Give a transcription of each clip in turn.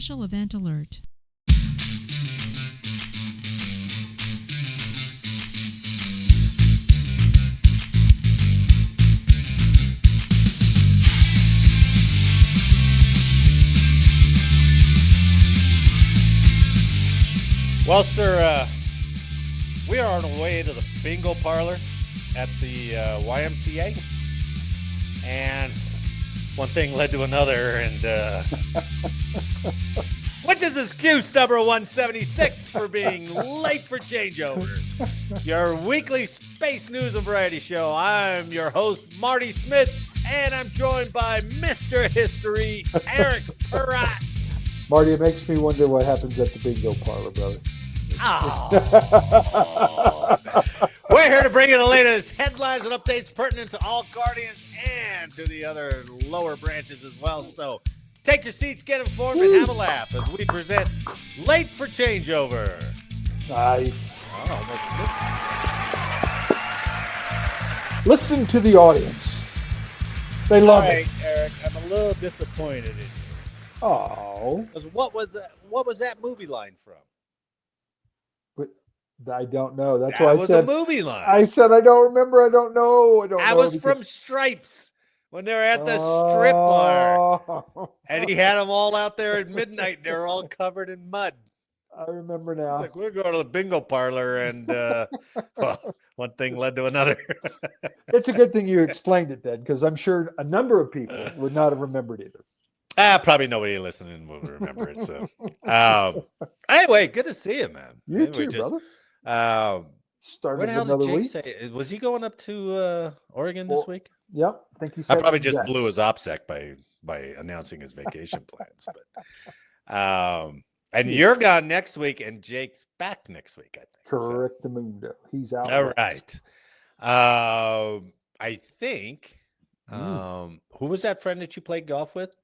Special event alert. Well, sir, we are on our way to the bingo parlor at the YMCA, and one thing led to another, and which is excuse number 176 for being late for changeover. Your weekly space news and variety show. I'm your host, Marty Smith, and I'm joined by Mr. History, Eric Perrott. Marty, it makes me wonder what happens at the bingo parlor, brother. Oh. We're here to bring you the latest headlines and updates pertinent to all Guardians and to the other lower branches as well. So take your seats, get informed, and have a laugh as we present Late for Changeover. Nice. Oh, Listen to the audience. They love it. Eric, I'm a little disappointed in you. Oh. What was that movie line from? I don't know. That's that why I was said a movie line. I said I don't remember. I don't know. I was from Stripes when they were at the strip bar. And he had them all out there at midnight. They were all covered in mud. I remember now. It's like, we're going to the bingo parlor, and well, one thing led to another. It's a good thing you explained it then, because I'm sure a number of people would not have remembered either. Probably nobody listening will remember it. So, anyway, good to see you, man. You too, brother. Started where the hell another did Jake week. say? Was he going up to Oregon this week? Yep. I think he said I probably just yes. blew his OPSEC by announcing his vacation plans. But and you're gone next week, and Jake's back next week, I think. Correct, the Mundo. He's out. All right. I think who was that friend that you played golf with?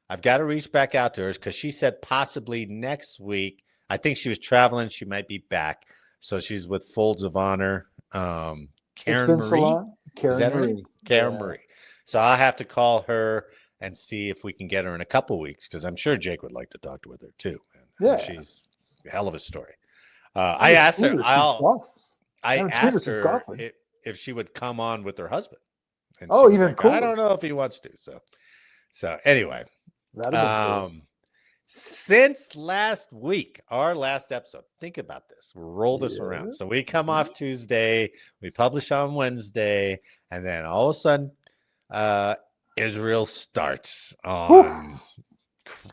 I've got to reach back out to her because she said possibly next week. I think she was traveling. She might be back. So she's with Folds of Honor. Karen Marie. Karen Marie. Karen Marie. So I'll have to call her and see if we can get her in a couple weeks, because I'm sure Jake would like to talk with her too. Yeah. She's a hell of a story. I asked her. I asked her if she would come on with her husband. And even like, cooler. I don't know if he wants to. So anyway. Cool. Since last week, our last episode, think about this. Roll this around. So we come off Tuesday, we publish on Wednesday, and then all of a sudden, Israel starts on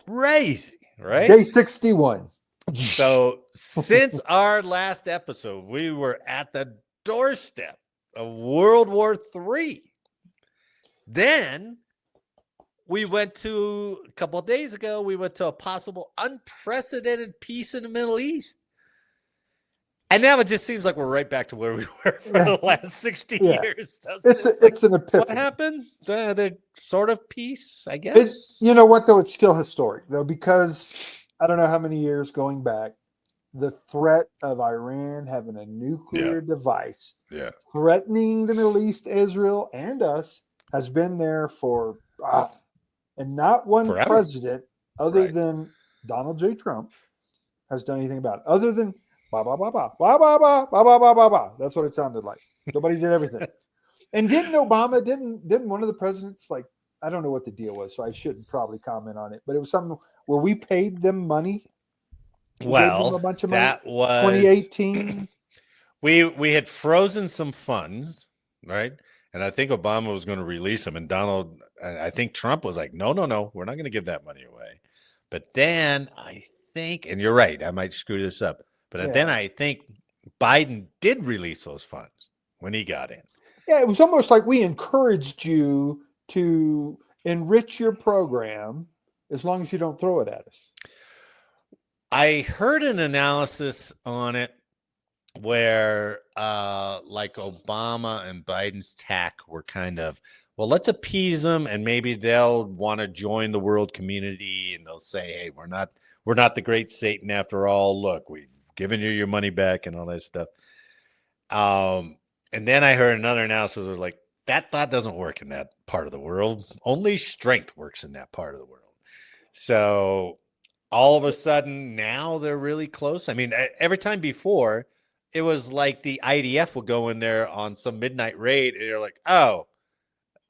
crazy, right? Day 61. So since our last episode, we were at the doorstep of World War III. Then we went to, a couple of days ago, we went to a possible unprecedented peace in the Middle East. And now it just seems like we're right back to where we were for the last 60 years. It's an epiphany. What happened? The sort of peace, I guess. You know what, though? It's still historic, though, because I don't know how many years going back, the threat of Iran having a nuclear device threatening the Middle East, Israel, and us has been there for... and not one president other than Donald J. Trump has done anything about it. Other than ba ba ba ba ba ba ba ba ba ba ba ba. That's what it sounded like. Nobody did everything. And didn't Obama, didn't one of the presidents, like, I don't know what the deal was, so I shouldn't probably comment on it, but it was something where we paid them money. Well, a bunch of money. That was 2018. We had frozen some funds, right? And I think Obama was going to release them. And Donald, I think Trump was like, no, we're not going to give that money away. But then I think, and you're right, I might screw this up. But then I think Biden did release those funds when he got in. Yeah, it was almost like we encouraged you to enrich your program as long as you don't throw it at us. I heard an analysis on it where like Obama and Biden's tack were kind of, well, let's appease them and maybe they'll want to join the world community and they'll say, hey, we're not the great Satan after all. Look, we've given you your money back and all that stuff. And then I heard another analysis was like, that thought doesn't work in that part of the world. Only strength works in that part of the world. So all of a sudden now they're really close. I mean, every time before, it was like the IDF would go in there on some midnight raid, and you're like, oh,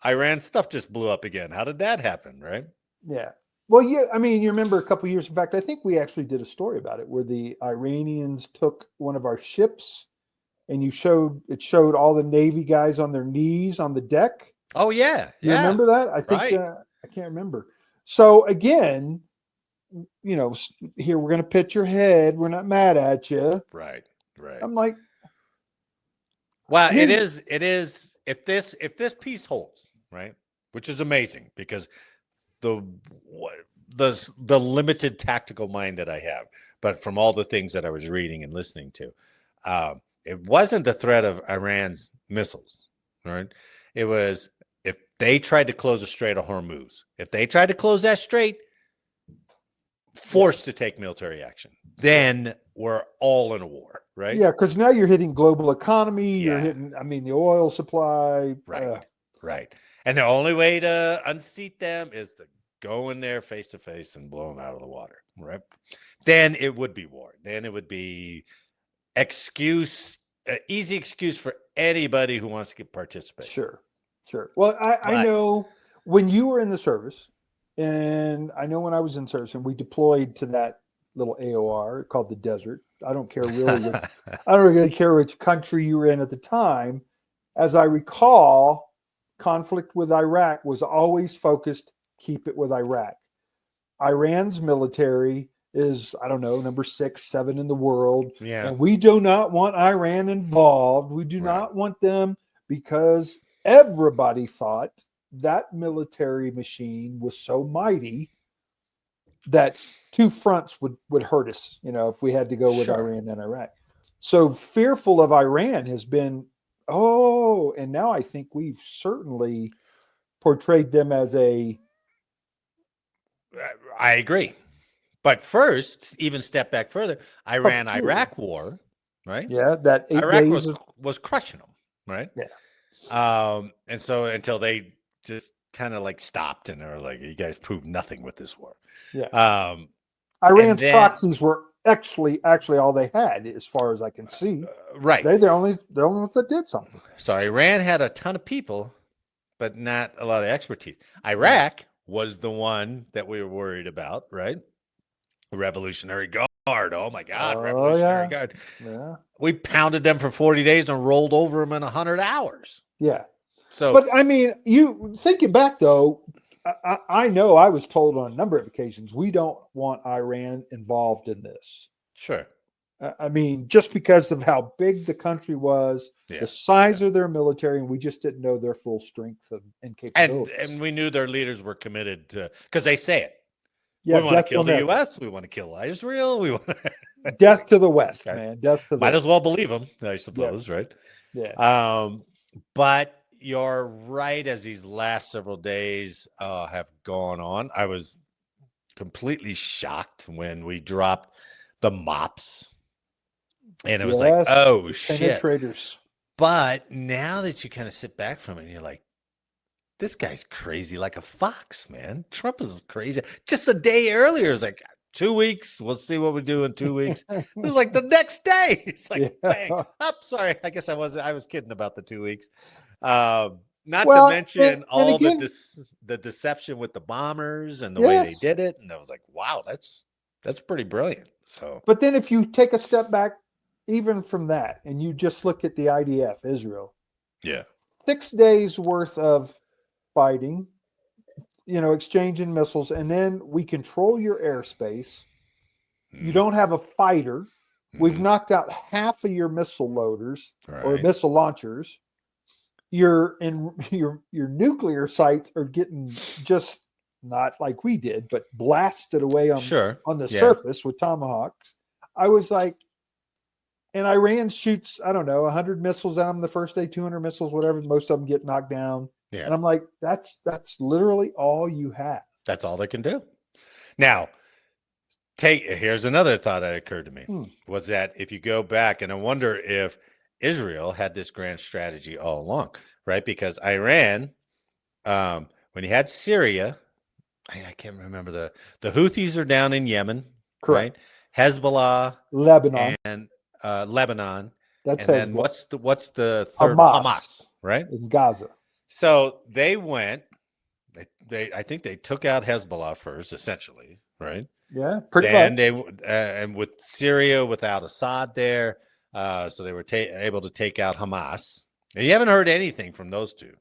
Iran stuff just blew up again. How did that happen, right? Yeah. Well, yeah, I mean, you remember a couple years back, I think we actually did a story about it where the Iranians took one of our ships and it showed all the Navy guys on their knees on the deck. Oh, yeah. You Yeah. remember that? I think, Right. I can't remember. So again, here we're going to pit your head. We're not mad at you. Right. Right. I'm like, well, it is. If this piece holds, right, which is amazing because the limited tactical mind that I have, but from all the things that I was reading and listening to, it wasn't the threat of Iran's missiles, right? It was if they tried to close the Strait of Hormuz, if they tried to close that strait, forced to take military action, then we're all in a war, right? yeah, because now you're hitting global economy. You're Yeah. hitting, I mean, the oil supply. Right. Right. And the only way to unseat them is to go in there face to face and blow them out of the water, right? Then it would be war. Then it would be easy excuse for anybody who wants to participate. Sure. Well, I know when you were in the service, and I know when I was in service, and we deployed to that little AOR called the Desert. I don't really care which country you were in at the time. As I recall, conflict with Iraq was always focused, keep it with Iraq. Iran's military is, I don't know, number 6, 7 in the world. Yeah. And we do not want Iran involved. We do not want them because everybody thought that military machine was so mighty that two fronts would hurt us, if we had to go with Iran and Iraq. So fearful of Iran has been, and now I think we've certainly portrayed them as I agree. But first, even step back further, Iran-Iraq war, right? Yeah, that 8 Iraq days was crushing them, right? Yeah. And so until they just kind of like stopped and they were like, you guys proved nothing with this war. Yeah. Iran's proxies were actually all they had, as far as I can see. Right. They're the only ones that did something. So Iran had a ton of people, but not a lot of expertise. Iraq was the one that we were worried about, right? Revolutionary Guard. Oh my God, Revolutionary Guard. Yeah. We pounded them for 40 days and rolled over them in 100 hours. Yeah. So, but I mean, you thinking back though, I know I was told on a number of occasions, we don't want Iran involved in this. Sure. I mean, just because of how big the country was, the size of their military, and we just didn't know their full strength and capabilities. And we knew their leaders were committed to, because they say it. Yeah, we want to kill the U.S. We want to kill Israel. We want death to the West, man. Death to the Might as well believe them, I suppose, right? Yeah. But you're right. As these last several days have gone on, I was completely shocked when we dropped the MOPs, and it was like, oh shit! Penetrators. But now that you kind of sit back from it, and you're like, this guy's crazy like a fox, man. Trump is crazy. Just a day earlier, it's like 2 weeks. We'll see what we do in 2 weeks. It was like the next day. It's like, bang. I'm sorry. I guess I was kidding about the 2 weeks. Not to mention all the deception with the bombers and the way they did it. And I was like, wow, that's pretty brilliant. So, but then if you take a step back, even from that, and you just look at the IDF, Israel, 6 days worth of fighting, exchanging missiles, and then we control your airspace. You don't have a fighter. We've knocked out half of your missile loaders or missile launchers. Your nuclear sites are getting just not like we did, but blasted away on the surface with tomahawks. I was like, and Iran shoots, I don't know, 100 missiles at them the first day, 200 missiles, whatever. Most of them get knocked down. Yeah. And I'm like, that's literally all you have. That's all they can do. Now, here's another thought that occurred to me was that if you go back, and I wonder if Israel had this grand strategy all along, right? Because Iran, when you had Syria I can't remember the Houthis are down in Yemen, Correct. right? Hezbollah Lebanon. and Lebanon, That's and then Hezbollah. what's the third? Hamas Hamas, right? in Gaza. So they went. They I think they took out Hezbollah first, essentially, right? Yeah, pretty Then much. they and with Syria without Assad there, so they were able to take out Hamas. And you haven't heard anything from those two.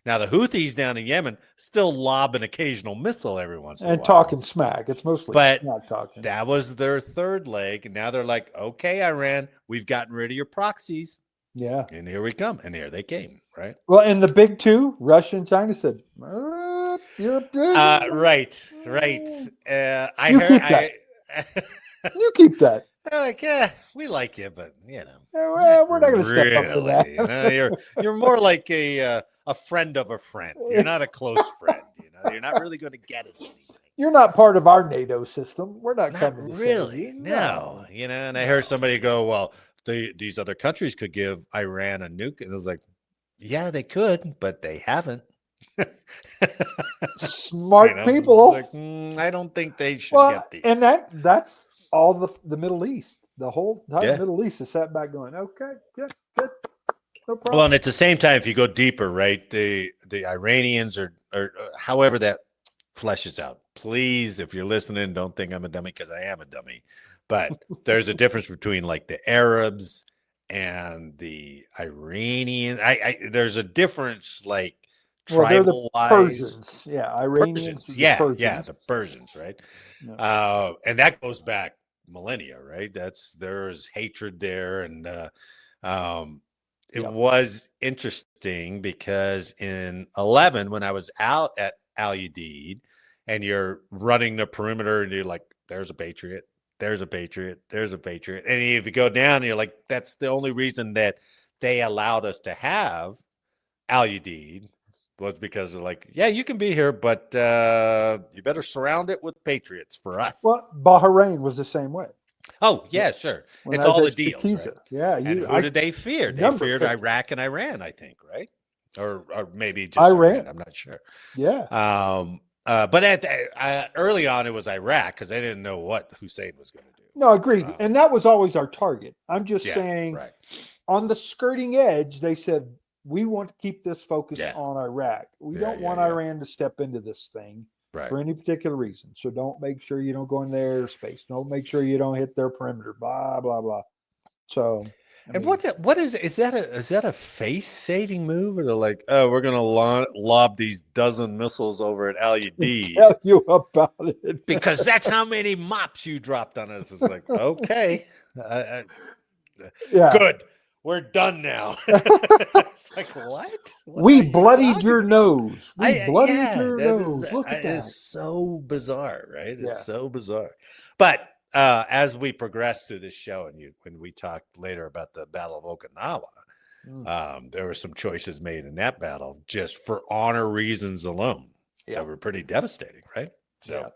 Now the Houthis down in Yemen still lob an occasional missile every once in a And while, talking smack. It's mostly but smack talking. that was their third leg, and now they're like, "Okay, Iran, we've gotten rid of your proxies." Yeah. And here we come, and here they came, right? Well, and the big two, Russia and China, said, "You're Right. I You heard. keep that. You keep that. Like, yeah, we like you, but you know, Well, we're not going to step up for that. You know, you're more like a friend of a friend. You're not a close friend. You know, you're not really going to get us anything. You're not part of our NATO system. We're not coming to really. save you. No, you know. And I heard somebody go, "Well, these other countries could give Iran a nuke," and I was like, "Yeah, they could, but they haven't." Smart people. Like, I don't think they should get these. And that's all the Middle East. The whole entire Middle East is sat back going, okay, good, no problem. Well, and at the same time, if you go deeper, right, the Iranians or however that fleshes out. Please, if you're listening, don't think I'm a dummy because I am a dummy. But there's a difference between like the Arabs and the Iranians. There's a difference, like tribal wise. Persians, yeah, Iranians, Persians. Persians. Yeah, the Persians, right? Yeah. And that goes back millennia, right? There's hatred there, and it was interesting because in 11, when I was out at Al Udeid, and you're running the perimeter, and you're like, "There's a Patriot, there's a Patriot, there's a Patriot," and if you go down, you're like, "That's the only reason that they allowed us to have Al Udeid." Was because they're like, "Yeah, you can be here, but you better surround it with Patriots for us." Well, Bahrain was the same way. Oh, yeah, sure. It's all the deals, right? Yeah. And who did they fear? They feared Iraq and Iran, I think, right? Or maybe just Iran. I'm not sure. Yeah. But early on, it was Iraq because they didn't know what Hussein was going to do. No, agreed. And that was always our target. I'm just saying, right. On the skirting edge, they said, we want to keep this focused on Iraq. We don't want Iran to step into this thing for any particular reason. So make sure you don't go in their airspace. Don't make sure you don't hit their perimeter. Blah blah blah. So, what is that a face-saving move, or they're like, "Oh, we're gonna lob these dozen missiles over at Al Udeid"? Tell you about it because that's how many mops you dropped on us. It's like, okay, good. We're done now. It's like, what? We bloodied your nose. Look at that. It's so bizarre, right? It's so bizarre. But as we progress through this show, and when we talk later about the Battle of Okinawa, there were some choices made in that battle just for honor reasons alone that were pretty devastating, right? So.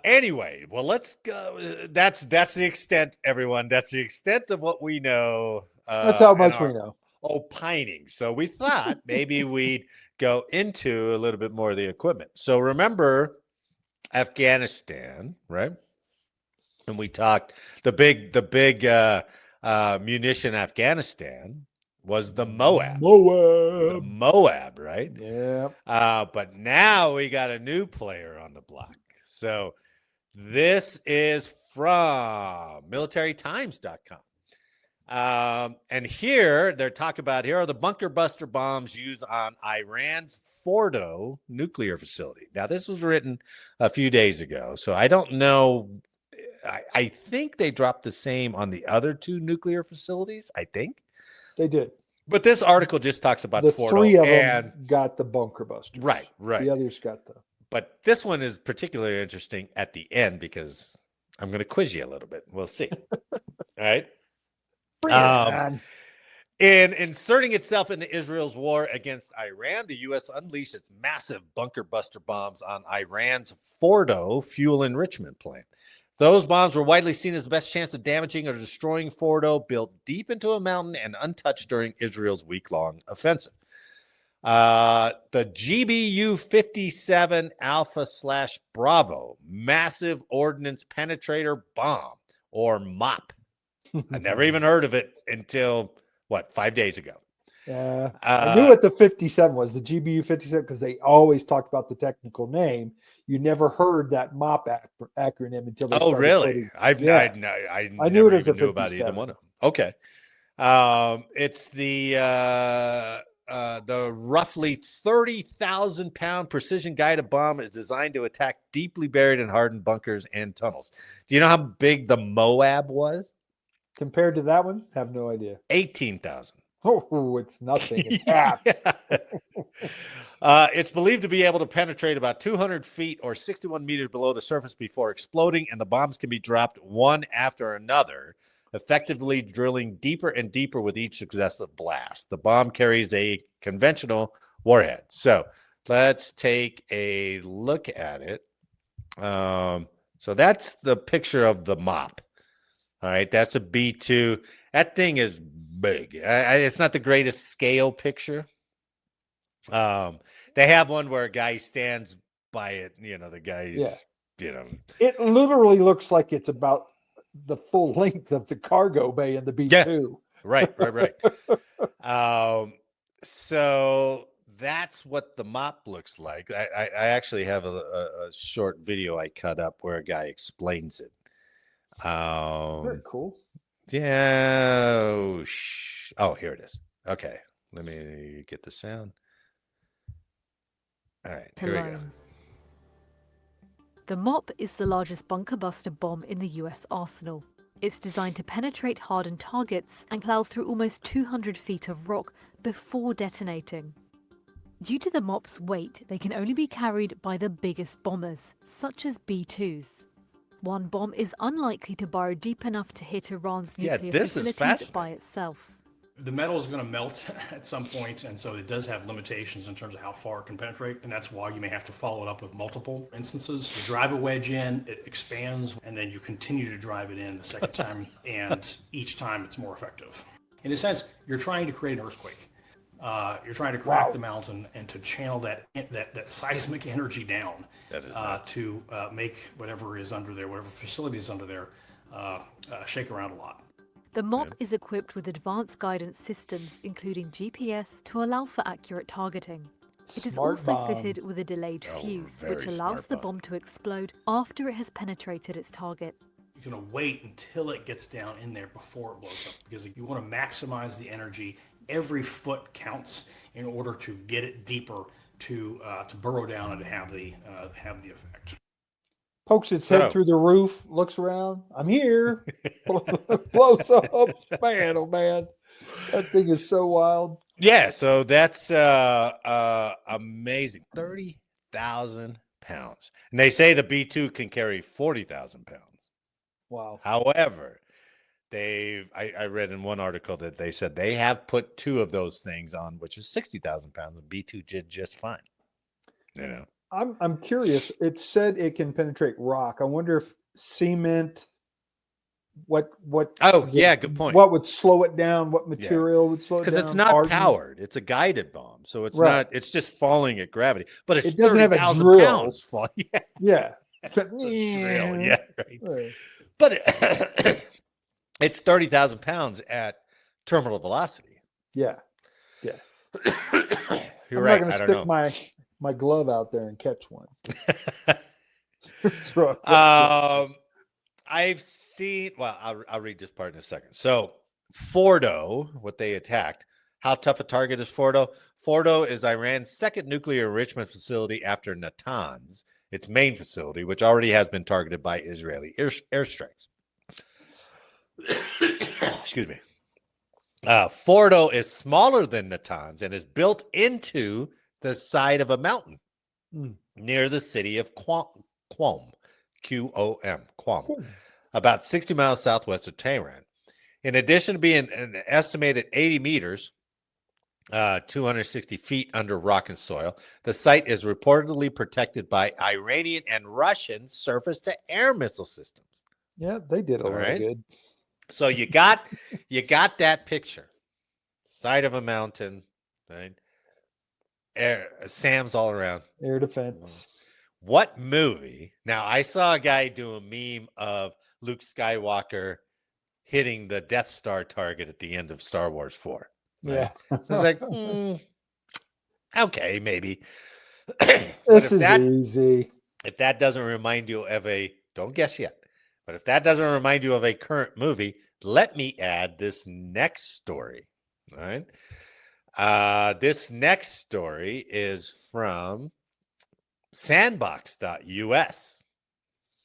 Anyway, well, let's go. That's the extent, everyone. That's the extent of what we know. That's how much we know. Opining. So we thought maybe we'd go into a little bit more of the equipment. So remember Afghanistan, right? And we talked the big munition Afghanistan was the Moab. The Moab, right? Yeah. But now we got a new player on the block. So this is from militarytimes.com. And here they're talking about, here are the bunker buster bombs used on Iran's Fordo nuclear facility. Now, this was written a few days ago, so I don't know. I think they dropped the same on the other two nuclear facilities. I think they did. But this article just talks about the Fordo. 3 of them got the bunker busters. Right. The others got the. But this one is particularly interesting at the end because I'm going to quiz you a little bit. We'll see. All right. In inserting itself into Israel's war against Iran, the U.S. unleashed its massive bunker buster bombs on Iran's Fordo fuel enrichment plant. Those bombs were widely seen as the best chance of damaging or destroying Fordo, built deep into a mountain and untouched during Israel's week-long offensive. The GBU-57 Alpha/Bravo Massive Ordnance Penetrator Bomb, or MOP. I never even heard of it until, 5 days ago. I knew what the 57 was, the GBU 57, because they always talked about the technical name. You never heard that MOP acronym until they started. Really? I knew it as a knew about either 57. one of them. Okay. It's the roughly 30,000-pound precision guided bomb is designed to attack deeply buried and hardened bunkers and tunnels. Do you know how big the Moab was? Compared to that one? Have no idea. 18,000. Oh, it's nothing. It's half. It's believed to be able to penetrate about 200 feet or 61 meters below the surface before exploding, and the bombs can be dropped one after another, effectively drilling deeper and deeper with each successive blast. The bomb carries a conventional warhead. So let's take a look at it. So that's the picture of the MOP. All right, that's a B2. That thing is big. It's not the greatest scale picture. They have one where a guy stands by it. The guy's, It literally looks like it's about the full length of the cargo bay in the B2. Yeah, right. So that's what the MOP looks like. I actually have a short video I cut up where a guy explains it. Very cool. Yeah. Oh, here it is. Okay. Let me get the sound. All right. Here we go. The MOP is the largest bunker buster bomb in the US arsenal. It's designed to penetrate hardened targets and plow through almost 200 feet of rock before detonating. Due to the MOP's weight, they can only be carried by the biggest bombers, such as B-2s. One bomb is unlikely to burrow deep enough to hit Iran's nuclear facilities by itself. The metal is going to melt at some point, and so it does have limitations in terms of how far it can penetrate, and that's why you may have to follow it up with multiple instances. You drive a wedge in, it expands, and then you continue to drive it in the second time, and each time it's more effective. In a sense, you're trying to create an earthquake. You're trying to crack the mountain and to channel that seismic energy down to make whatever is under there, whatever facility is under there, shake around a lot. The MOP is equipped with advanced guidance systems, including GPS, to allow for accurate targeting. It is also fitted with a delayed fuse, which allows the bomb to explode after it has penetrated its target. You're going to wait until it gets down in there before it blows up, because you want to maximize the energy. Every foot counts in order to get it deeper to burrow down and to have the effect. Pokes its head through the roof, looks around. I'm here. Blows up. Man, oh man. That thing is so wild. Yeah, so that's amazing. 30,000 pounds. And they say the B2 can carry 40,000 pounds. Wow. However, I read in one article that they said they have put two of those things on, which is 60,000 pounds, and B2 did just fine. I'm curious. It said it can penetrate rock. I wonder if cement. What? Oh, yeah, good point. What would slow it down? What material would slow it down? Because it's not powered. It's a guided bomb, so it's not. It's just falling at gravity. But it doesn't have a drill. Pounds fall. Yeah. Drill. Yeah. Right. But it's 30,000 pounds at terminal velocity. Yeah. You're right. I'm not going to stick my glove out there and catch one. I've seen. Well, I'll read this part in a second. So, Fordo, what they attacked. How tough a target is Fordo? Fordo is Iran's second nuclear enrichment facility after Natanz, its main facility, which already has been targeted by Israeli airstrikes. Excuse me. Fordo is smaller than Natanz and is built into the side of a mountain near the city of Qom, Qom, about 60 miles southwest of Tehran. In addition to being an estimated 80 meters, 260 feet under rock and soil, the site is reportedly protected by Iranian and Russian surface-to-air missile systems. Yeah, they did a lot good. So you got that picture, side of a mountain, right? SAMs all around. Air defense. What movie? Now, I saw a guy do a meme of Luke Skywalker hitting the Death Star target at the end of Star Wars 4. Right? Yeah. So it's like, okay, maybe. This is easy. If that doesn't remind you of don't guess yet, but if that doesn't remind you of a current movie, let me add this next story. All right. This next story is from sandbox.us.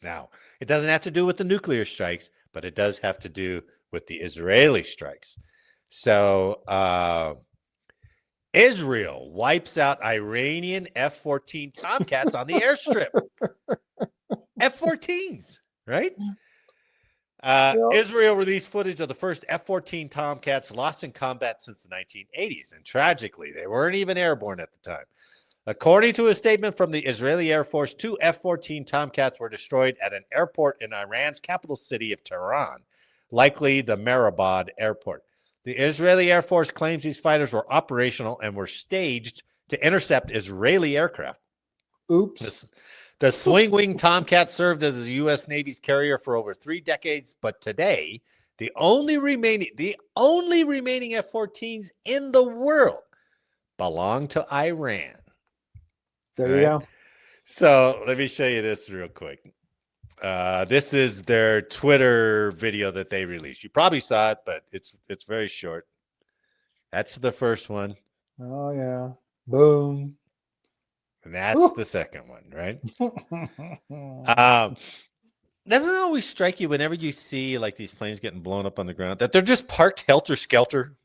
Now, it doesn't have to do with the nuclear strikes, but it does have to do with the Israeli strikes. So, Israel wipes out Iranian F-14 Tomcats on the airstrip. F-14s, right? Israel released footage of the first F-14 Tomcats lost in combat since the 1980s, and tragically, they weren't even airborne at the time. According to a statement from the Israeli Air Force, 2 F-14 Tomcats were destroyed at an airport in Iran's capital city of Tehran, likely the Mehrabad airport. The Israeli Air Force claims these fighters were operational and were staged to intercept Israeli aircraft. Oops. The swing-wing Tomcat served as the U.S. Navy's carrier for over 3 decades, but today, the only remaining F-14s in the world belong to Iran. There you go. So let me show you this real quick. This is their Twitter video that they released. You probably saw it, but it's very short. That's the first one. Oh, yeah. Boom. And that's the second one, right? Doesn't it always strike you whenever you see like these planes getting blown up on the ground that they're just parked helter-skelter?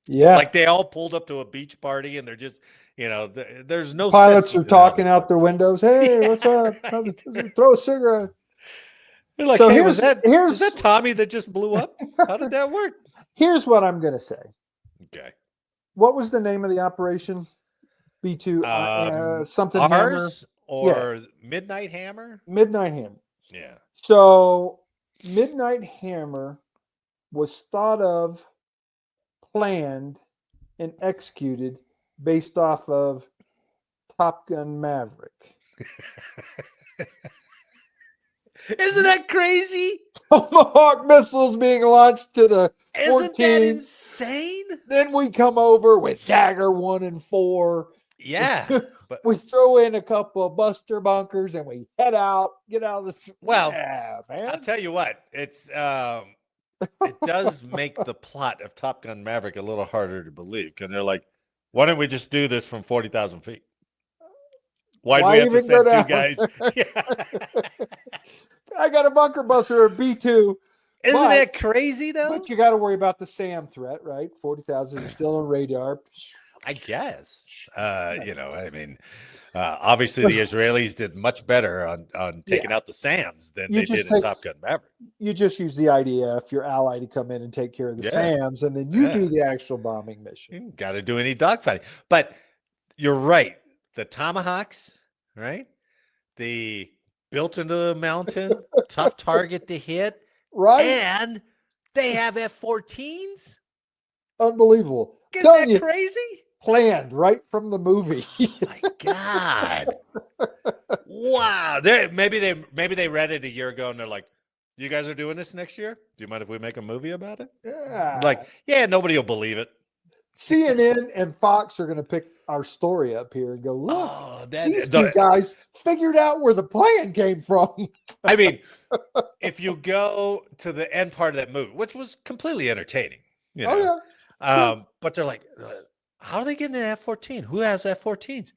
Yeah. Like they all pulled up to a beach party and they're just, there's no pilots are talking out their windows. Hey, what's up? Throw a cigarette. They're like, so hey, was that Tommy that just blew up? How did that work? Here's what I'm going to say. Okay. What was the name of the operation? B2 something ours Hammer? Or Midnight Hammer? Midnight Hammer. Yeah. So Midnight Hammer was thought of, planned, and executed based off of Top Gun Maverick. Isn't that crazy? Tomahawk missiles being launched to the 14. Isn't that insane? Then we come over with Dagger 1 and 4. Yeah. But we throw in a couple of buster bunkers and we get out of this. Well, yeah, man. I'll tell you what, it does make the plot of Top Gun Maverick a little harder to believe because they're like, why don't we just do this from 40,000 feet? Why'd we have to send 2 guys? I got a bunker buster or B2. Isn't that crazy, though? But you got to worry about the SAM threat, right? 40,000 are still on radar. I guess. Obviously the Israelis did much better on taking out the SAMs than they did in Top Gun Maverick. You just use the IDF, your ally, to come in and take care of the SAMs, and then you do the actual bombing mission. You got to do any dogfighting. But you're right. The Tomahawks, right? The built into the mountain, tough target to hit. Right. And they have F-14s. Unbelievable. Isn't that crazy? Planned right from the movie. Oh my God. Wow. Maybe they read it a year ago and they're like, you guys are doing this next year? Do you mind if we make a movie about it? Yeah. Like, yeah, nobody will believe it. CNN and Fox are going to pick our story up here and go, look, these 2 guys figured out where the plan came from. I mean, if you go to the end part of that movie, which was completely entertaining, sure. But they're like, how are they getting an F-14? Who has F-14s?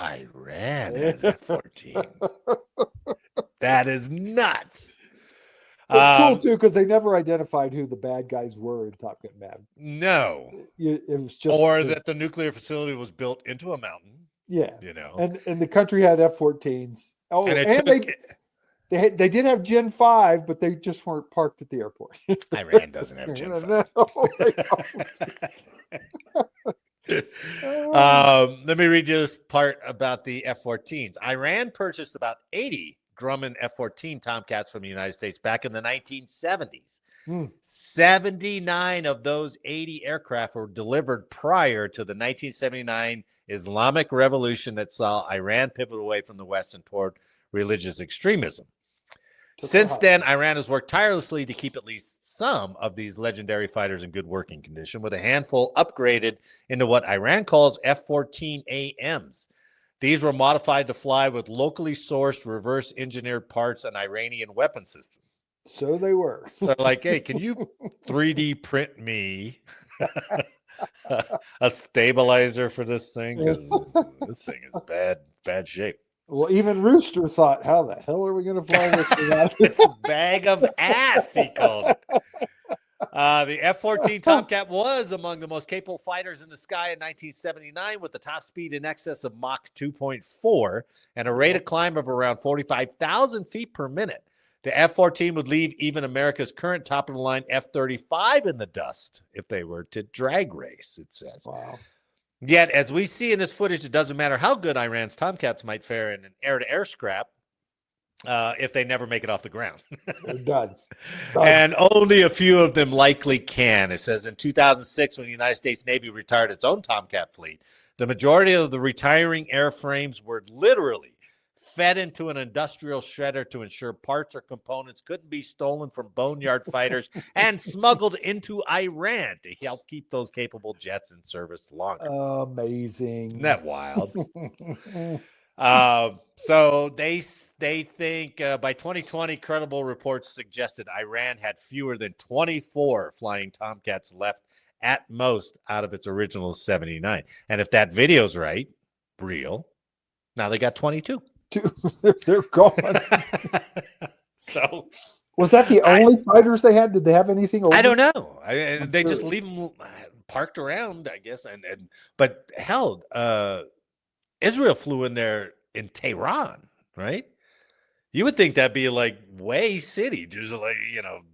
Iran has F-14s. That is nuts. It's cool, too, because they never identified who the bad guys were in Top Gun Maverick. No. It was just... Or that the nuclear facility was built into a mountain. Yeah. And the country had F-14s. Oh, and they did have Gen 5, but they just weren't parked at the airport. Iran doesn't have Gen 5. Let me read you this part about the F-14s. Iran purchased about 80 Grumman F-14 Tomcats from the United States back in the 1970s. 79 of those 80 aircraft were delivered prior to the 1979 Islamic revolution that saw Iran pivot away from the West and toward religious extremism. Since then, Iran has worked tirelessly to keep at least some of these legendary fighters in good working condition, with a handful upgraded into what Iran calls F-14 AMs. These were modified to fly with locally sourced, reverse-engineered parts and Iranian weapon systems. So they were. So like, hey, can you 3D print me a stabilizer for this thing? Because this thing is bad shape. Well, even Rooster thought, how the hell are we going to fly this thing out? It's a bag of ass, he called it. The F-14 Tomcat was among the most capable fighters in the sky in 1979, with the top speed in excess of Mach 2.4 and a rate of climb of around 45,000 feet per minute. The F-14 would leave even America's current top-of-the-line F-35 in the dust if they were to drag race, it says. Wow. Yet, as we see in this footage, it doesn't matter how good Iran's Tomcats might fare in an air-to-air scrap if they never make it off the ground. They're done. And only a few of them likely can. It says in 2006, when the United States Navy retired its own Tomcat fleet, the majority of the retiring airframes were literally fed into an industrial shredder to ensure parts or components couldn't be stolen from boneyard fighters and smuggled into Iran to help keep those capable jets in service longer. Amazing. Isn't that wild? So they think by 2020, credible reports suggested Iran had fewer than 24 flying Tomcats left at most out of its original 79. And if that video's real, now they got 22. They're gone. So was that the only fighters they had? Did they have anything over? I don't know. They just leave them parked around, I guess. But hell, Israel flew in there in Tehran, right? You would think that'd be like Way City. There's like,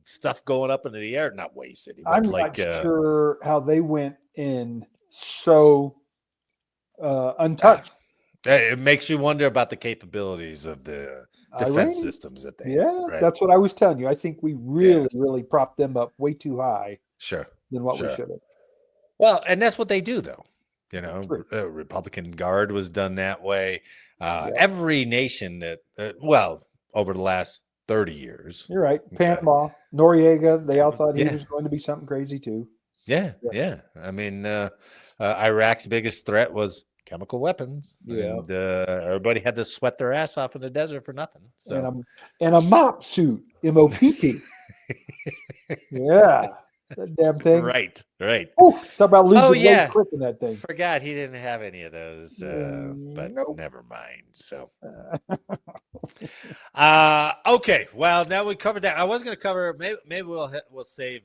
stuff going up into the air. Not Way City. But I'm like, not sure how they went in so untouched. It makes you wonder about the capabilities of the defense systems that they have, right? That's what I was telling you. I think we really propped them up way too high than what we should have. Well, and that's what they do, though. Republican Guard was done that way. Every nation that, over the last 30 years. You're right. Panama, Noriega, they all thought he was going to be something crazy, too. Yeah. I mean, Iraq's biggest threat was chemical weapons. Yeah. And everybody had to sweat their ass off in the desert for nothing. So. And a MOP suit, MOPP. Yeah. That damn thing. Right. Oh, talk about losing weight quick in that thing. Forgot he didn't have any of those, but never mind. So, okay. Well, now we covered that. I was going to cover. Maybe we'll save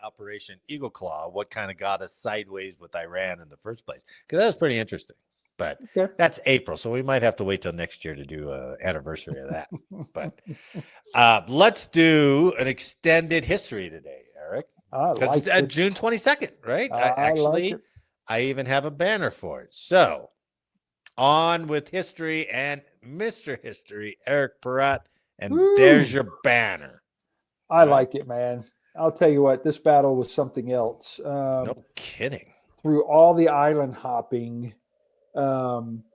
Operation Eagle Claw. What kind of got us sideways with Iran in the first place? Because that was pretty interesting. But that's April, so we might have to wait till next year to do an anniversary of that. But let's do an extended history today, Eric. Because it's June 22nd, right? I even have a banner for it. So, on with history and Mr. History, Eric Peratt, and there's your banner. I like it, man. I'll tell you what, this battle was something else. No kidding. Through all the island hopping, Saipan,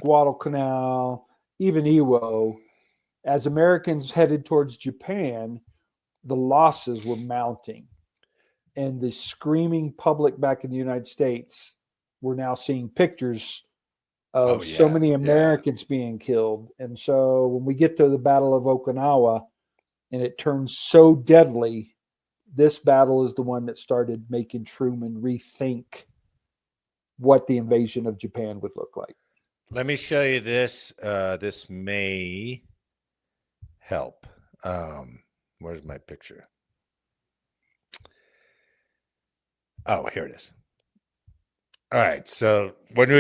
Guadalcanal, even Iwo, as Americans headed towards Japan, the losses were mounting, and the screaming public back in the United States were now seeing pictures of so many Americans being killed. And so when we get to the Battle of Okinawa and it turns so deadly, this battle is the one that started making Truman rethink what the invasion of Japan would look like. Let me show you this. This may help. Where's my picture? Oh, here it is. All right. So when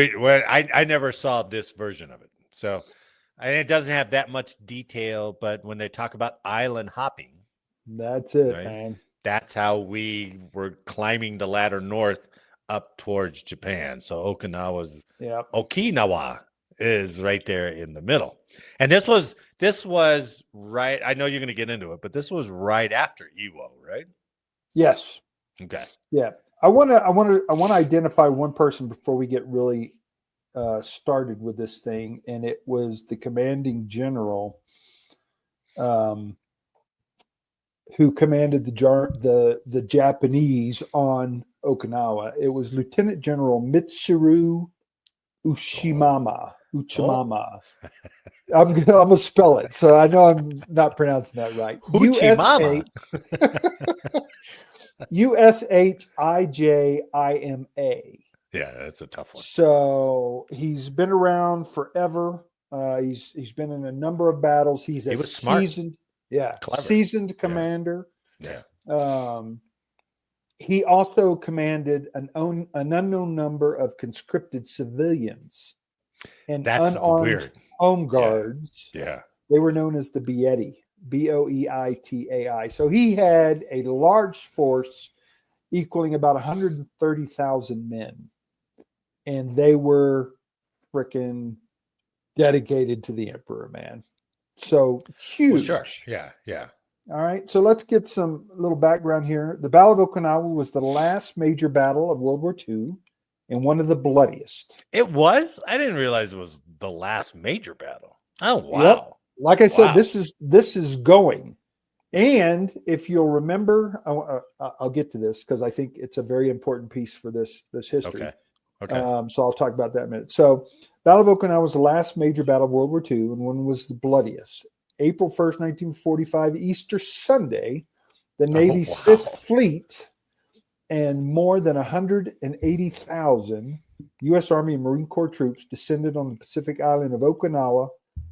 I never saw this version of it. So it doesn't have that much detail, but when they talk about island hopping, that's it, man. That's how we were climbing the ladder north up towards Japan. So Okinawa is right there in the middle. And this was right. I know you're going to get into it, but this was right after Iwo, right? Yes. Okay. Yeah. I want to identify one person before we get really started with this thing, and it was the commanding general who commanded the Japanese on Okinawa. It was Lieutenant General Mitsuru Uchimama. Uchimama. I'm gonna spell it, so I know I'm not pronouncing that right. Uchimama. USHIJIMA. Yeah, that's a tough one. So he's been around forever. He's been in a number of battles. He was smart. Clever. Seasoned commander. Yeah. He also commanded an unknown number of conscripted civilians and That's unarmed weird. home guards. Yeah. They were known as the Baddie, Boeitai. So he had a large force equaling about 130,000 men. And they were freaking dedicated to the emperor, man. So huge. Well, sure. Yeah. All right. So let's get some little background here. The Battle of Okinawa was the last major battle of World War II and one of the bloodiest. It was? I didn't realize it was the last major battle. Oh, wow. Yep. Like I said, this is going. And if you'll remember, I'll get to this because I think it's a very important piece for this history. Okay. So I'll talk about that in a minute. So Battle of Okinawa was the last major battle of World War II and one was the bloodiest. April 1st, 1945, Easter Sunday, the Navy's Fifth Fleet and more than 180,000 U.S. Army and Marine Corps troops descended on the Pacific island of Okinawa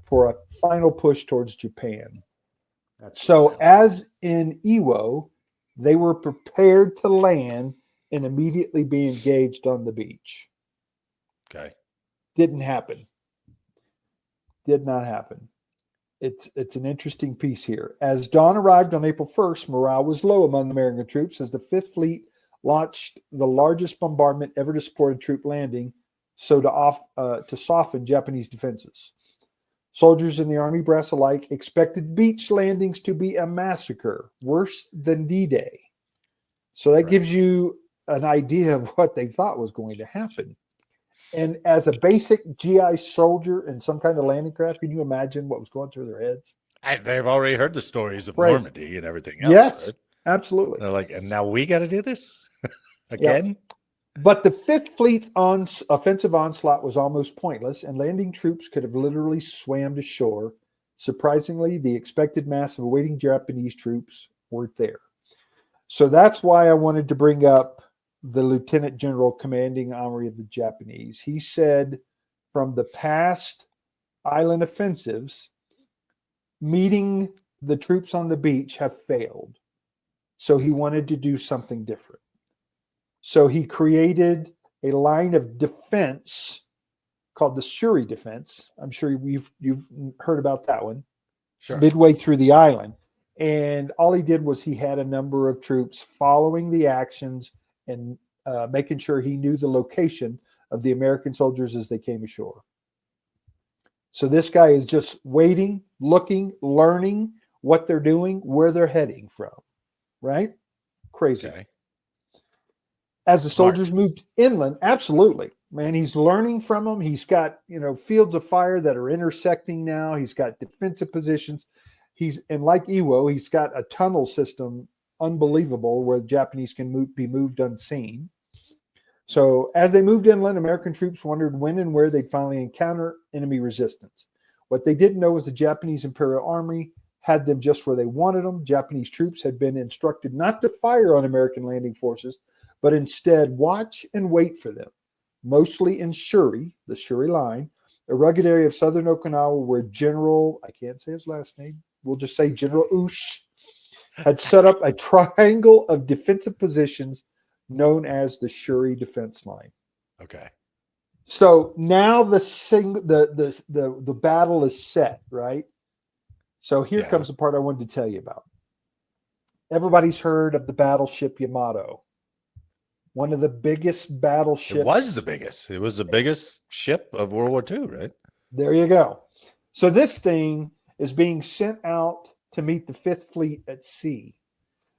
for a final push towards Japan. So as in Iwo, they were prepared to land and immediately be engaged on the beach. Okay. Didn't happen. Did not happen. It's an interesting piece here. As dawn arrived on April 1st, morale was low among American troops as the Fifth Fleet launched the largest bombardment ever to support a troop landing, so to soften Japanese defenses. Soldiers in the Army brass alike expected beach landings to be a massacre, worse than D-Day. So that gives you an idea of what they thought was going to happen. And as a basic GI soldier in some kind of landing craft, can you imagine what was going through their heads? They've already heard the stories of Crazy. Normandy and everything else. Yes, right? absolutely. They're like, and now we got to do this again? Yep. But the Fifth Fleet's offensive onslaught was almost pointless, and landing troops could have literally swam to shore. Surprisingly, the expected mass of awaiting Japanese troops weren't there. So that's why I wanted to bring up the Lieutenant General commanding army of the Japanese. He said from the past island offensives, meeting the troops on the beach have failed. So he wanted to do something different. So he created a line of defense called the Shuri defense. I'm sure you've heard about that one. Sure. Midway through the island. And all he did was he had a number of troops following the actions and making sure he knew the location of the American soldiers as they came ashore. So this guy is just waiting, looking, learning what they're doing, where they're heading from, right? Crazy. Okay. As the soldiers moved inland, absolutely, man, he's learning from them. He's got, fields of fire that are intersecting now. He's got defensive positions. And like Iwo, he's got a tunnel system, unbelievable, where the Japanese can be moved unseen. So as they moved inland, American troops wondered when and where they'd finally encounter enemy resistance. What they didn't know was the Japanese Imperial Army had them just where they wanted them. Japanese troops had been instructed not to fire on American landing forces, but instead watch and wait for them, mostly in Shuri, the Shuri line, a rugged area of southern Okinawa where General, I can't say his last name, we'll just say General Ush, had set up a triangle of defensive positions known as the Shuri defense line. Okay. So now the battle is set, right? So here comes the part I wanted to tell you about. Everybody's heard of the battleship Yamato. One of the biggest battleships. It was the biggest. It was the biggest ship of World War II, right? There you go. So this thing is being sent out to meet the Fifth Fleet at sea.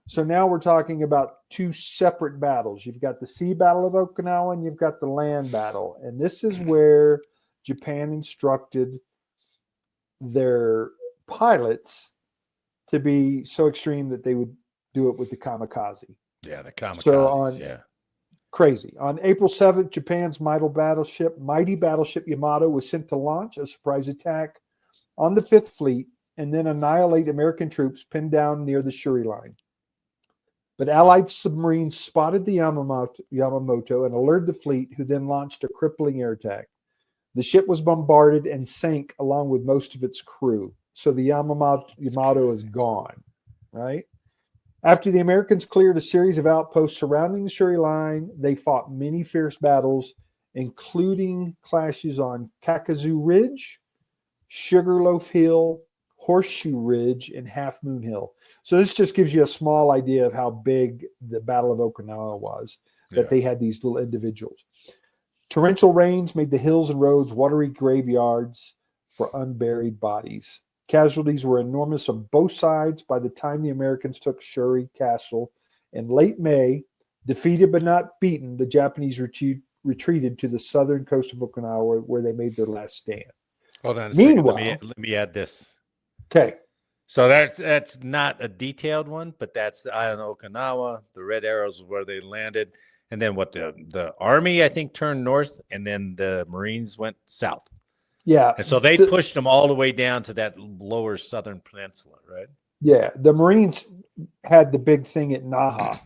So now we're talking about two separate battles. You've got the sea battle of Okinawa and you've got the land battle. And this is where Japan instructed their pilots to be so extreme that they would do it with the kamikaze. Yeah, the kamikaze. So crazy. On April 7th, Japan's mighty battleship Yamato was sent to launch a surprise attack on the Fifth Fleet and then annihilate American troops pinned down near the Shuri line. But Allied submarines spotted the Yamamoto and alerted the fleet, who then launched a crippling air attack. The ship was bombarded and sank along with most of its crew. So the Yamato is gone, right? After the Americans cleared a series of outposts surrounding the Shuri line, they fought many fierce battles, including clashes on Kakuzu Ridge, Sugarloaf Hill, Horseshoe Ridge, and Half Moon Hill. So this just gives you a small idea of how big the Battle of Okinawa was, that they had these little individuals. Torrential rains made the hills and roads watery graveyards for unburied bodies. Casualties were enormous on both sides by the time the Americans took Shuri Castle. In late May, defeated but not beaten, the Japanese retreated to the southern coast of Okinawa, where they made their last stand. Hold on a Meanwhile, second. Let me add this. Okay. So that's not a detailed one, but that's the island of Okinawa. The red arrows where they landed. And then what the army, I think, turned north, and then the Marines went south. Yeah. And so they pushed them all the way down to that lower southern peninsula, right? Yeah. The Marines had the big thing at Naha.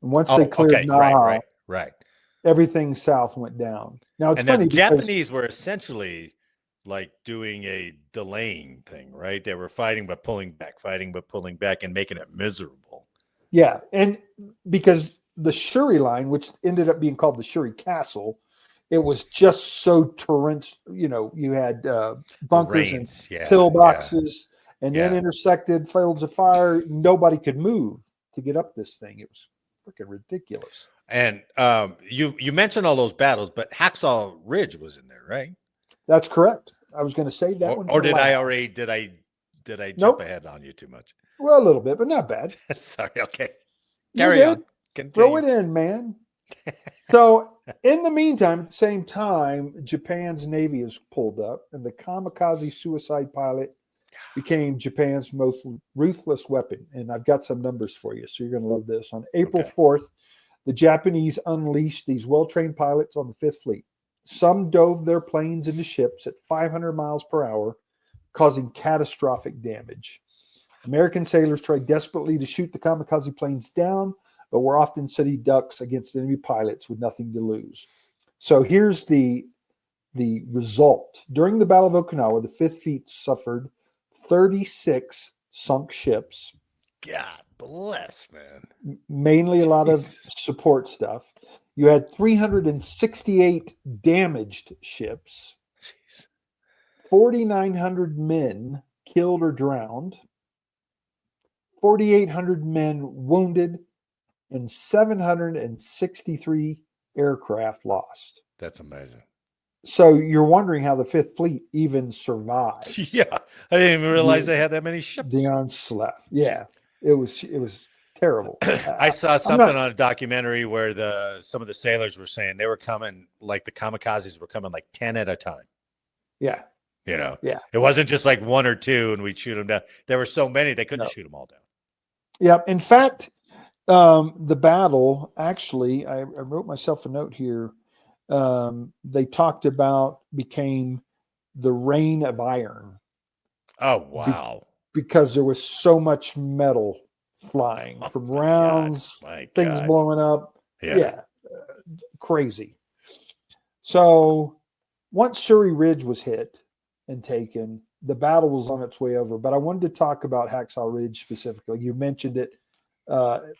And once they cleared Naha, right. Everything south went down. Now, it's and funny the because Japanese were essentially like doing a delaying thing, right? They were fighting but pulling back, and making it miserable. Yeah. And because the Shuri line, which ended up being called the Shuri Castle, it was just so torrential. You know, you had bunkers and pillboxes, and then intersected fields of fire. Nobody could move to get up this thing. It was freaking ridiculous. And you mentioned all those battles, but Hacksaw Ridge was in there, right? That's correct. I was going to say that one. Or did I jump ahead on you too much? Well, a little bit, but not bad. Sorry. Okay. Carry on. Throw it in, man. So, in the meantime, at the same time, Japan's Navy is pulled up, and the kamikaze suicide pilot became Japan's most ruthless weapon. And I've got some numbers for you, so you're going to love this. On April 4th, the Japanese unleashed these well-trained pilots on the Fifth Fleet. Some dove their planes into ships at 500 miles per hour, causing catastrophic damage. American sailors tried desperately to shoot the kamikaze planes down, but were often city ducks against enemy pilots with nothing to lose. So here's the result. During the Battle of Okinawa, the Fifth Fleet suffered 36 sunk ships. God bless, man. Mainly a lot of support stuff. You had 368 damaged ships. 4,900 men killed or drowned. 4,800 men wounded, and 763 aircraft lost. That's amazing. So you're wondering how the Fifth Fleet even survived. Yeah, I didn't even realize they had that many ships. The onslaught. Yeah, it was terrible. I saw something on a documentary where some of the sailors were saying they were coming, like the kamikazes were coming like 10 at a time. Yeah. You know, yeah. It wasn't just like one or two and we'd shoot them down. There were so many they couldn't shoot them all down. Yeah. In fact, the battle, actually, I wrote myself a note here. They talked about became the Rain of Iron. Oh, wow. Because there was so much metal flying from rounds, things blowing up. Yeah. Crazy. So once Shuri Ridge was hit and taken, the battle was on its way over. But I wanted to talk about Hacksaw Ridge specifically. You mentioned it.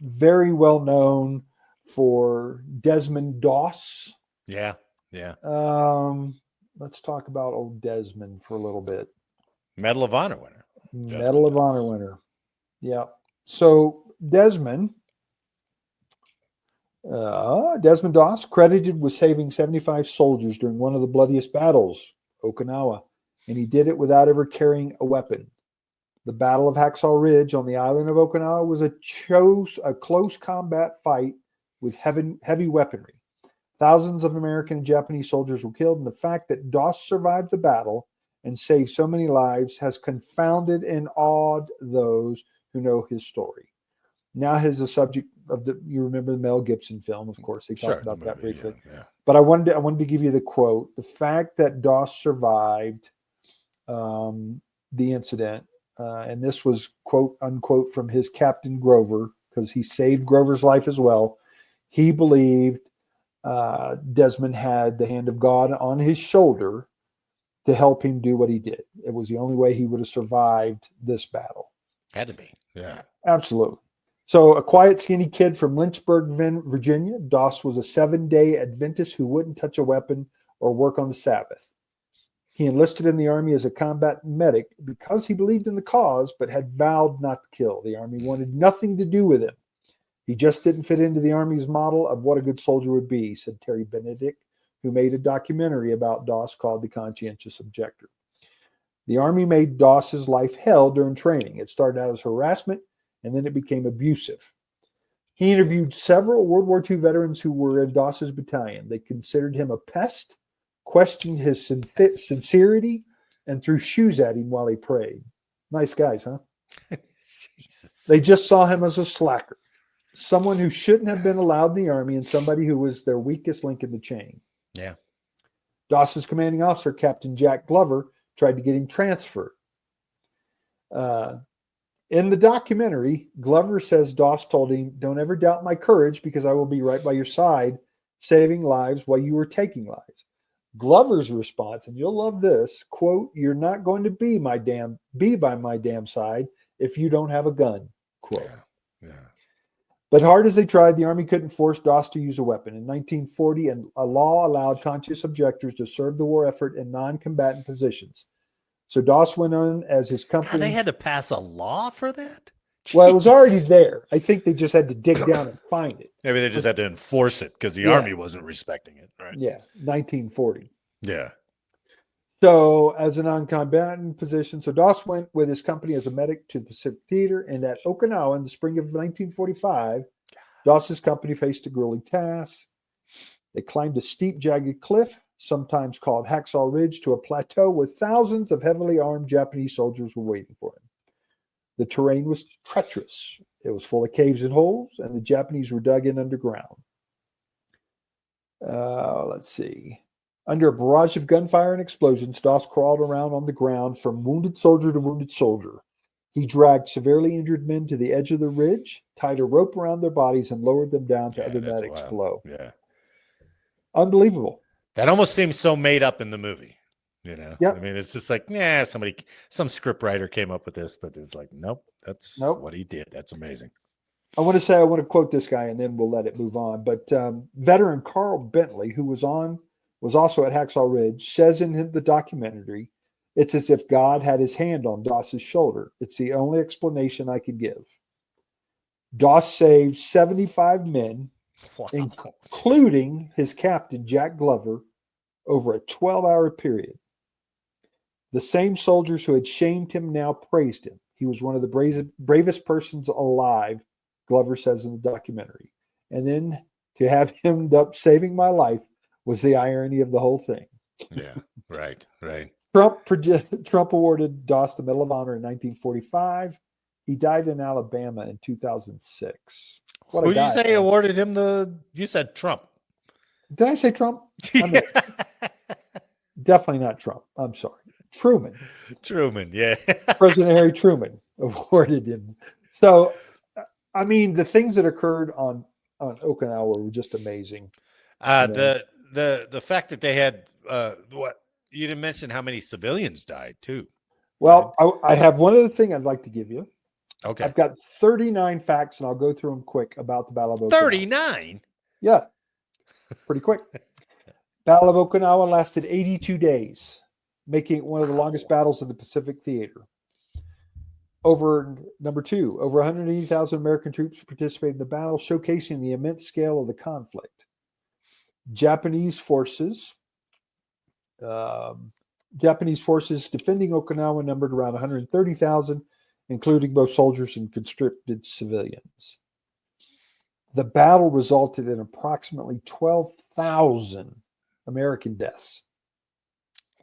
Very well known for Desmond Doss. Yeah. Let's talk about old Desmond for a little bit. Medal of Honor winner. Medal of Honor winner. Yeah. So Desmond Doss, credited with saving 75 soldiers during one of the bloodiest battles, Okinawa, and he did it without ever carrying a weapon. The Battle of Hacksaw Ridge on the island of Okinawa was a close combat fight with heavy weaponry. Thousands of American and Japanese soldiers were killed, and the fact that Doss survived the battle and saved so many lives has confounded and awed those who know his story. Now he's a subject of you remember the Mel Gibson film, of course. They talked about that briefly. Yeah. But I wanted to give you the quote. The fact that Doss survived the incident, and this was quote unquote from his Captain Grover, because he saved Grover's life as well. He believed Desmond had the hand of God on his shoulder to help him do what he did. It was the only way he would have survived this battle. Had to be. Yeah. Absolutely. So a quiet, skinny kid from Lynchburg, Virginia, Doss was a 7-day Adventist who wouldn't touch a weapon or work on the Sabbath. He enlisted in the Army as a combat medic because he believed in the cause, but had vowed not to kill. The Army wanted nothing to do with him. He just didn't fit into the Army's model of what a good soldier would be, said Terry Benedict, who made a documentary about Doss called The Conscientious Objector. The Army made Doss's life hell during training. It started out as harassment, and then it became abusive. He interviewed several World War II veterans who were in Doss's battalion. They considered him a pest, questioned his sincerity, and threw shoes at him while he prayed. Nice guys, huh? Jesus. They just saw him as a slacker, someone who shouldn't have been allowed in the Army, and somebody who was their weakest link in the chain. Yeah. Doss's commanding officer, Captain Jack Glover, tried to get him transferred. In the documentary, Glover says Doss told him, "Don't ever doubt my courage because I will be right by your side, saving lives while you are taking lives." Glover's response, and you'll love this, quote, "You're not going to be by my damn side if you don't have a gun," quote. Yeah. But hard as they tried, the Army couldn't force Doss to use a weapon. In 1940, a law allowed conscious objectors to serve the war effort in non-combatant positions. So Doss went on as his company. God, they had to pass a law for that? Well, it was already Jeez. there. I think they just had to dig down and find it. Maybe they just had to enforce it because the Yeah. Army wasn't respecting it, right? Yeah, 1940. Yeah. So as a non-combatant position, so Doss went with his company as a medic to the Pacific Theater, and at Okinawa in the spring of 1945, Doss's company faced a grueling task. They climbed a steep, jagged cliff, sometimes called Hacksaw Ridge, to a plateau where thousands of heavily armed Japanese soldiers were waiting for him. The terrain was treacherous. It was full of caves and holes, and the Japanese were dug in underground. Let's see. Under a barrage of gunfire and explosions, Doss crawled around on the ground from wounded soldier to wounded soldier. He dragged severely injured men to the edge of the ridge, tied a rope around their bodies, and lowered them down to other that's medics wild. below. Yeah. Unbelievable. That almost seems so made up in the movie. You know, Yep. I mean, it's just like, some script writer came up with this, but it's like, nope, that's what he did. That's amazing. I want to quote this guy, and then we'll let it move on. But veteran Carl Bentley, who was also at Hacksaw Ridge, says in the documentary, "It's as if God had his hand on Doss's shoulder. It's the only explanation I could give." Doss saved 75 men, Wow. including his captain, Jack Glover, over a 12-hour period. The same soldiers who had shamed him now praised him. He was one of the bravest persons alive, Glover says in the documentary. And then to have him end up saving my life was the irony of the whole thing. Yeah, right. Trump awarded Doss the Medal of Honor in 1945. He died in Alabama in 2006. Who did you say awarded him you said Trump. Did I say Trump? Definitely not Trump. I'm sorry. Truman, yeah. President Harry Truman awarded him. So, I mean, the things that occurred on Okinawa were just amazing. The fact that they had you didn't mention how many civilians died too. Well, I have one other thing I'd like to give you. Okay, I've got 39 facts, and I'll go through them quick about the Battle of Okinawa. 39. Yeah, pretty quick. Battle of Okinawa lasted 82 days, making it one of the longest battles in the Pacific Theater. Number two, over 180,000 American troops participated in the battle, showcasing the immense scale of the conflict. Japanese forces defending Okinawa numbered around 130,000, including both soldiers and conscripted civilians. The battle resulted in approximately 12,000 American deaths.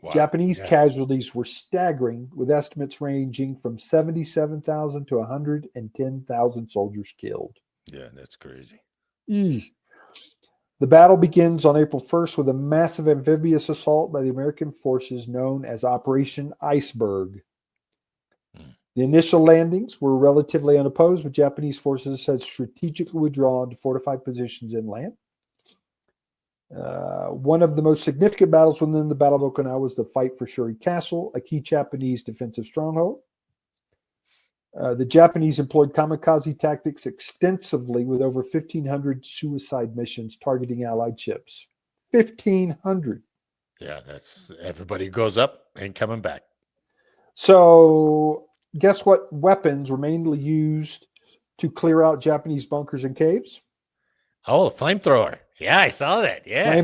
Wow. Japanese casualties were staggering, with estimates ranging from 77,000 to 110,000 soldiers killed. Yeah, that's crazy. The battle begins on April 1st with a massive amphibious assault by the American forces known as Operation Iceberg. The initial landings were relatively unopposed, but Japanese forces had strategically withdrawn to fortified positions inland. One of the most significant battles within the Battle of Okinawa was the fight for Shuri Castle, a key Japanese defensive stronghold. The Japanese employed kamikaze tactics extensively, with over 1,500 suicide missions targeting Allied ships. 1,500. Yeah, that's everybody goes up and coming back. So, guess what weapons were mainly used to clear out Japanese bunkers and caves? Oh, a flamethrower. Yeah, I saw that. Yeah.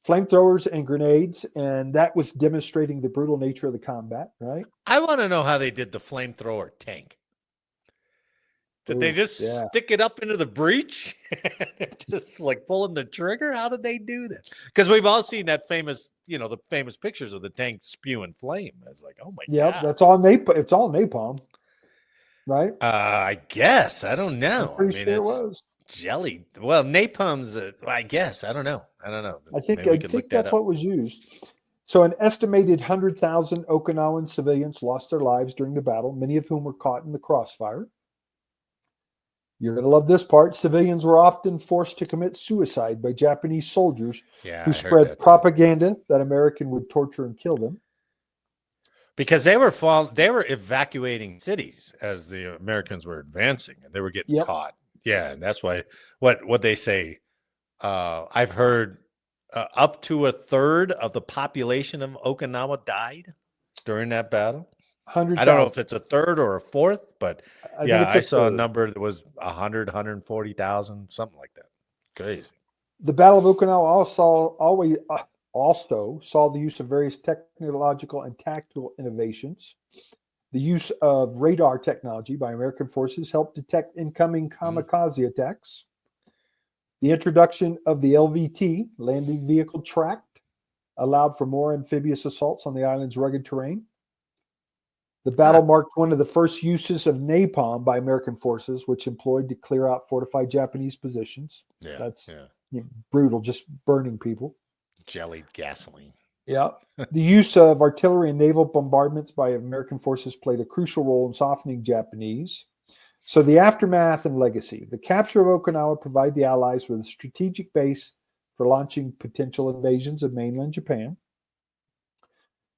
Flamethrowers and grenades, and that was demonstrating the brutal nature of the combat, right? I want to know how they did the flamethrower tank. Did they just stick it up into the breach? Just like pulling the trigger? How did they do that? Because we've all seen that famous, the famous pictures of the tank spewing flame. It's like, oh my God. That's all napalm. It's all napalm, right? I guess. I don't know. I'm pretty sure it was. Jelly. Well, napalm's, I guess. I don't know. I think that's what was used. So an estimated 100,000 Okinawan civilians lost their lives during the battle, many of whom were caught in the crossfire. You're going to love this part. Civilians were often forced to commit suicide by Japanese soldiers who spread propaganda that American would torture and kill them. Because they were evacuating cities as the Americans were advancing, and they were getting caught. Yeah, and that's why what they say. I've heard up to a third of the population of Okinawa died during that battle. 100,000. I don't know if it's a third or a fourth, but I saw third. a number that was 140,000, something like that. Crazy. The Battle of Okinawa also saw the use of various technological and tactical innovations. The use of radar technology by American forces helped detect incoming kamikaze attacks. The introduction of the LVT, landing vehicle tracked, allowed for more amphibious assaults on the island's rugged terrain. The battle marked one of the first uses of napalm by American forces, which employed to clear out fortified Japanese positions. That's brutal, just burning people. Jellied gasoline. Yeah. The use of artillery and naval bombardments by American forces played a crucial role in softening Japanese. So the aftermath and legacy. The capture of Okinawa provided the Allies with a strategic base for launching potential invasions of mainland Japan.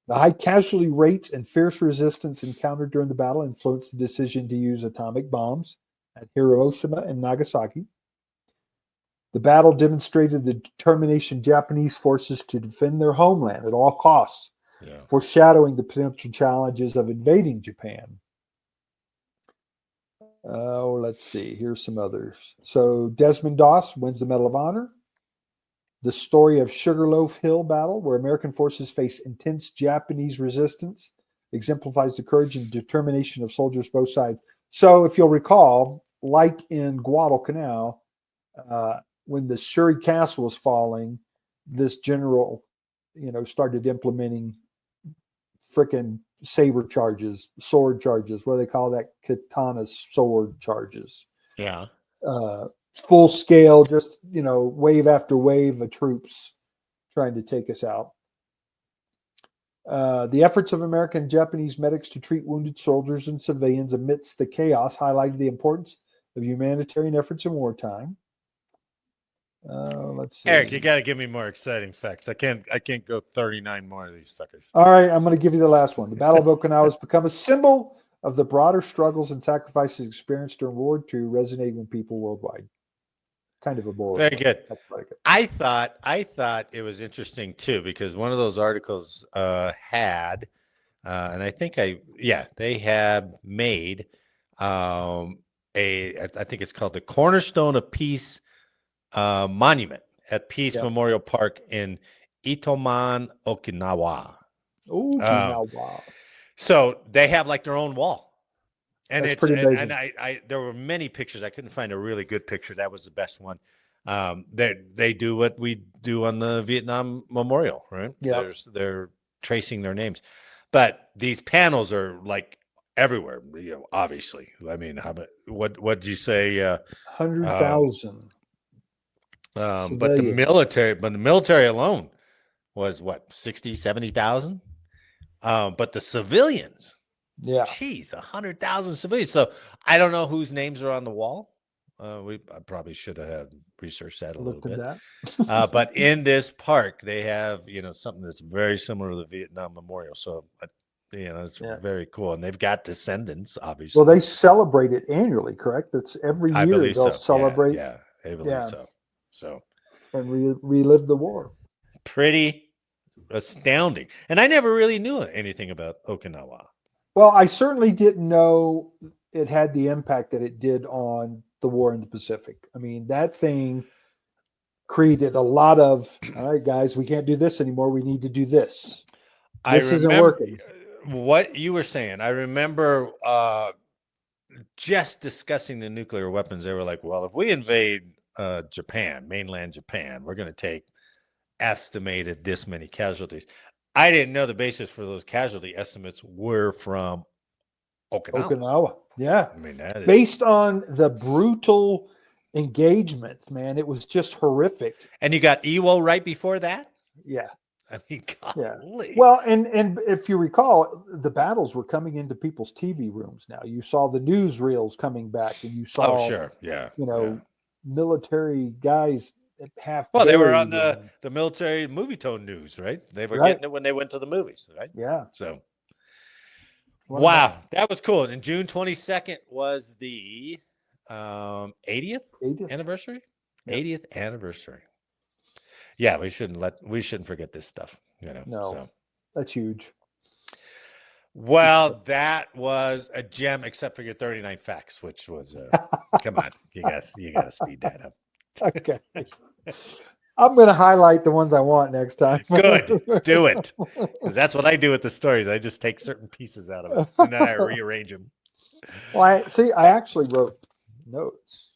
The high casualty rates and fierce resistance encountered during the battle influenced the decision to use atomic bombs at Hiroshima and Nagasaki. The battle demonstrated the determination Japanese forces to defend their homeland at all costs, foreshadowing the potential challenges of invading Japan. Let's see. Here's some others. So Desmond Doss wins the Medal of Honor. The story of Sugarloaf Hill battle, where American forces face intense Japanese resistance, exemplifies the courage and determination of soldiers both sides. So if you'll recall, like in Guadalcanal, when the Shuri Castle was falling, this general, started implementing frickin' saber charges, sword charges. What do they call that? Katana sword charges. Yeah. Full scale, just, wave after wave of troops trying to take us out. The efforts of American and Japanese medics to treat wounded soldiers and civilians amidst the chaos highlighted the importance of humanitarian efforts in wartime. Let's see. Eric, you got to give me more exciting facts. I can't go 39 more of these suckers. All right, I'm going to give you the last one. The Battle of Okinawa has become a symbol of the broader struggles and sacrifices experienced during World War II, resonating with people worldwide. Kind of a boring. Very good. I thought it was interesting too, because one of those articles had, and I think they have made I think it's called the Cornerstone of Peace Monument at Peace Memorial Park in Itoman, Okinawa. Okinawa. So they have like their own wall. And That's it's pretty amazing. and I there were many pictures. I couldn't find a really good picture. That was the best one. They do what we do on the Vietnam Memorial, right? Yep. They're tracing their names. But these panels are like everywhere, obviously. I mean, what did you say? 100,000. But the military alone was what, 60, 70,000? But the civilians, Yeah. geez, 100,000 civilians. So I don't know whose names are on the wall. I probably should have had researched that a Looked little at bit. that. But in this park, they have, something that's very similar to the Vietnam Memorial. So, it's very cool. And they've got descendants, obviously. Well, they celebrate it annually, correct? That's every I year believe they'll so. celebrate Yeah, I believe so. So and relive the war. pretty astounding. And I never really knew anything about Okinawa. Well, I certainly didn't know it had the impact that it did on the war in the Pacific. I mean, that thing created a lot of, all right, guys, we can't do this anymore. We need to do this. This isn't working. What you were saying. I remember just discussing the nuclear weapons. They were like, well, if we invade Japan, mainland Japan, we're going to take estimated this many casualties. I didn't know the basis for those casualty estimates were from Okinawa. Yeah. I mean, that is based on the brutal engagement, man. It was just horrific. And you got Iwo right before that? Yeah. I mean, golly. Well, and if you recall, the battles were coming into people's TV rooms now. You saw the newsreels coming back, and you saw, sure. Yeah. Military guys half. Well, they were on the military movie tone news, right? They were getting it when they went to the movies, right? Yeah. So, wow, that was cool. And June 22nd was the 80th anniversary. Yep. 80th anniversary. Yeah, we shouldn't forget this stuff. No, so. That's huge. Well, that was a gem, except for your 39 facts, which was come on, you gotta speed that up. Okay. I'm going to highlight the ones I want next time. Good. Do it. Because that's what I do with the stories. I just take certain pieces out of it and then I rearrange them. Well, I actually wrote notes.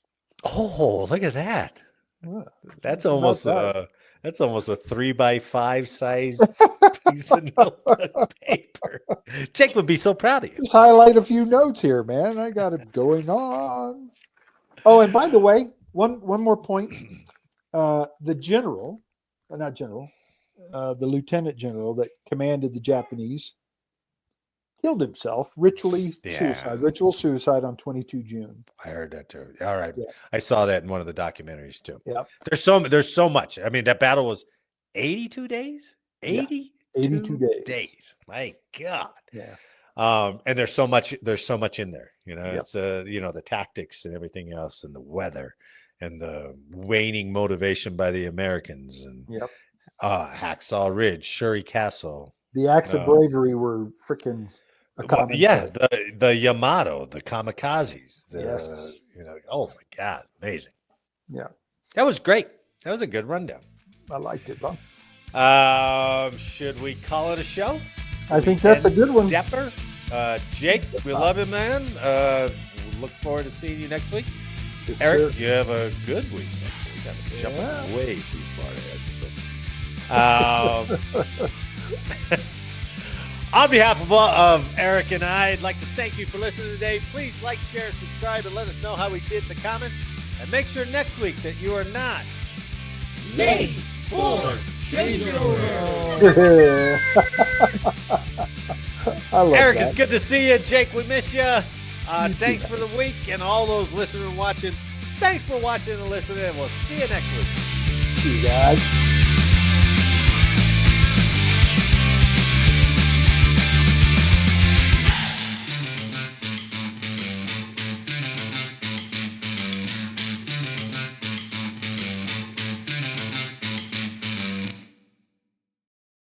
Oh, look at that. Yeah, that's almost a 3x5 size piece of notebook paper. Jake would be so proud of you. Just highlight a few notes here, man. I got it going on. Oh, and by the way, one more point. The lieutenant general that commanded the Japanese killed himself, ritual suicide on 22 June. I heard that too. All right. Yeah. I saw that in one of the documentaries too. Yeah. There's so much. I mean, that battle was 82 days? 82 days. My God. Yeah. And there's so much in there, Yep. It's the tactics and everything else and the weather and the waning motivation by the Americans and Hacksaw Ridge, Shuri Castle. The acts of bravery were freaking a common thread. the Yamato, the kamikazes. Yes. Oh my God, amazing. Yeah. That was great. That was a good rundown. I liked it, boss. Should we call it a show? I think that's a good one. Depper. Jake, we love you, man. Look forward to seeing you next week. Yes, Eric, sir. you have a good week next week. I'm jumping way too far ahead. On behalf of Eric and I'd like to thank you for listening today. Please like, share, subscribe, and let us know how we did in the comments. And make sure next week that you are not late for changeover. Eric, it's good to see you. Jake, we miss you. Thanks for the week, and all those listening and watching. Thanks for watching and listening, and we'll see you next week. See you guys.